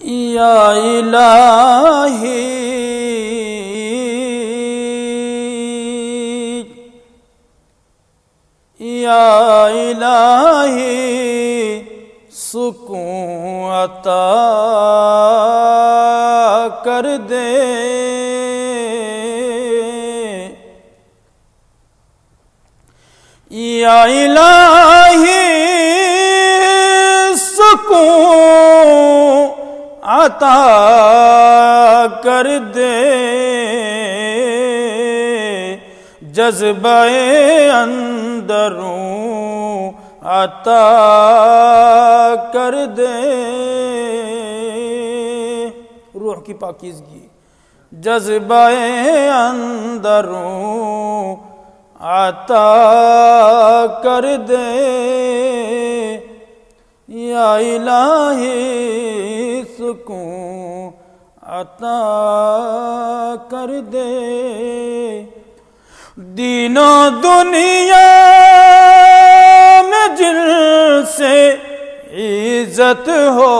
یا الہی یا الہی سکون عطا کر دے، یا الہی سکون عطا کر دے، جذبہ اندروں عطا کر دے، روح کی پاکیزگی، جذبہ اندروں عطا کر دے، یا الہی سکون عطا کر دے، دین و دنیا میں جن سے عزت ہو،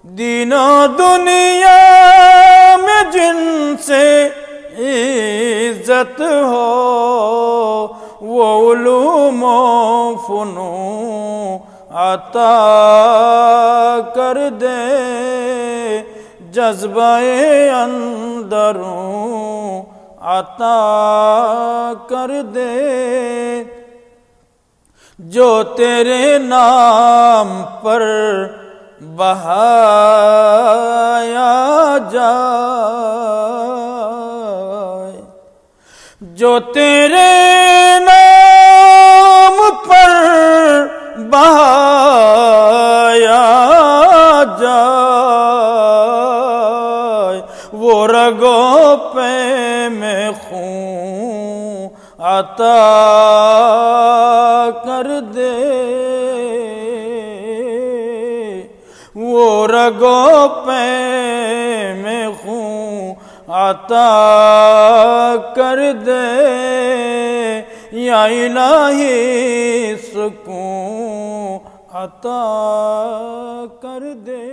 دین و دنیا میں جن سے عزت ہو، وہ علوم و فنون عطا کر دے، جذبہ اندروں عطا کر دے، جو تیرے نام پر بہایا جائے، جو تیرے نام پر بہایا جائے، وہ رگوں پہ میں خون عطا کر دے، وہ رگوں پہ میں خون عطا کر دے، یا الہی سکون عطا کر دے۔